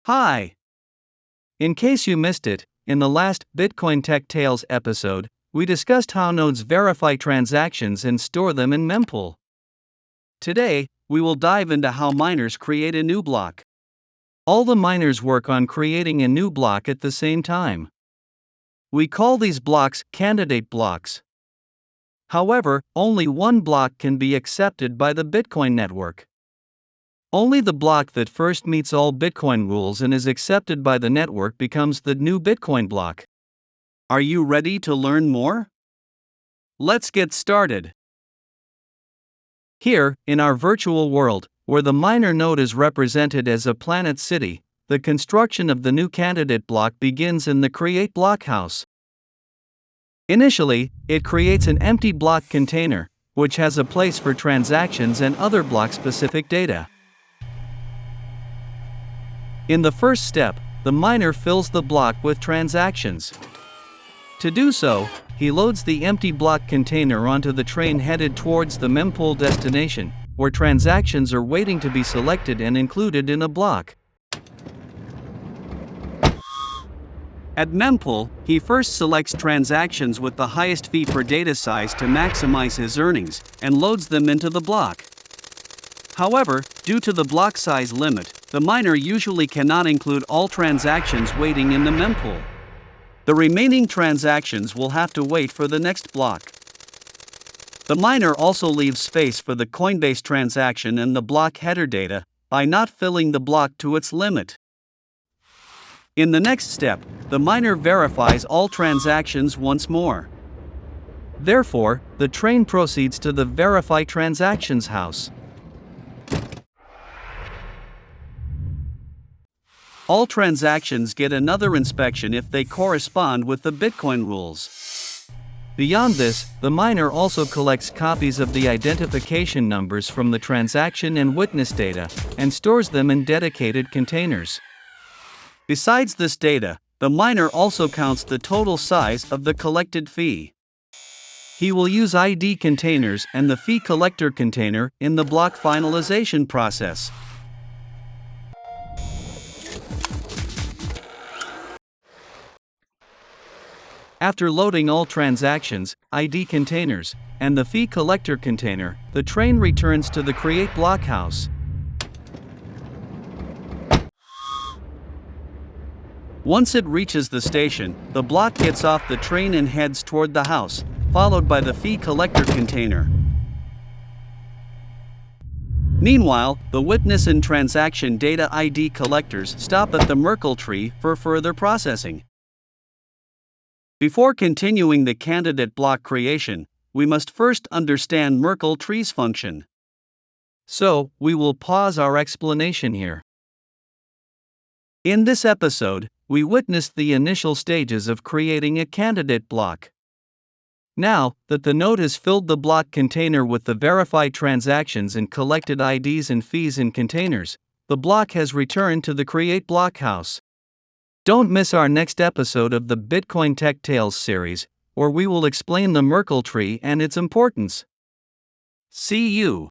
Hi! In case you missed it, in the last Bitcoin Tech Tales episode, we discussed how nodes verify transactions and store them in mempool. Today, we will dive into how miners create a new block. All the miners work on creating a new block at the same time. We call these blocks candidate blocks. However, only one block can be accepted by the Bitcoin network. Only the block that first meets all Bitcoin rules and is accepted by the network becomes the new Bitcoin block. Are you ready to learn more? Let's get started. Here, in our virtual world, where the miner node is represented as a planet city, the construction of the new candidate block begins in the create block house. Initially, it creates an empty block container, which has a place for transactions and other block-specific data. In the first step, the miner fills the block with transactions. To do so, he loads the empty block container onto the train headed towards the mempool destination, where transactions are waiting to be selected and included in a block. At mempool, he first selects transactions with the highest fee per data size to maximize his earnings, and loads them into the block. However, due to the block size limit, the miner usually cannot include all transactions waiting in the mempool. The remaining transactions will have to wait for the next block. The miner also leaves space for the Coinbase transaction and the block header data by not filling the block to its limit. In the next step, the miner verifies all transactions once more. Therefore, the train proceeds to the verify transactions house. All transactions get another inspection if they correspond with the Bitcoin rules. Beyond this, the miner also collects copies of the identification numbers from the transaction and witness data, and stores them in dedicated containers. Besides this data, the miner also counts the total size of the collected fee. He will use ID containers and the fee collector container in the block finalization process. After loading all transactions, ID containers, and the fee collector container, the train returns to the create block house. Once it reaches the station, the block gets off the train and heads toward the house, followed by the fee collector container. Meanwhile, the witness and transaction data ID collectors stop at the Merkle tree for further processing. Before continuing the candidate block creation, we must first understand Merkle tree's function. So, we will pause our explanation here. In this episode, we witnessed the initial stages of creating a candidate block. Now that the node has filled the block container with the verified transactions and collected IDs and fees in containers, the block has returned to the create block house. Don't miss our next episode of the Bitcoin Tech Tales series, where we will explain the Merkle tree and its importance. See you!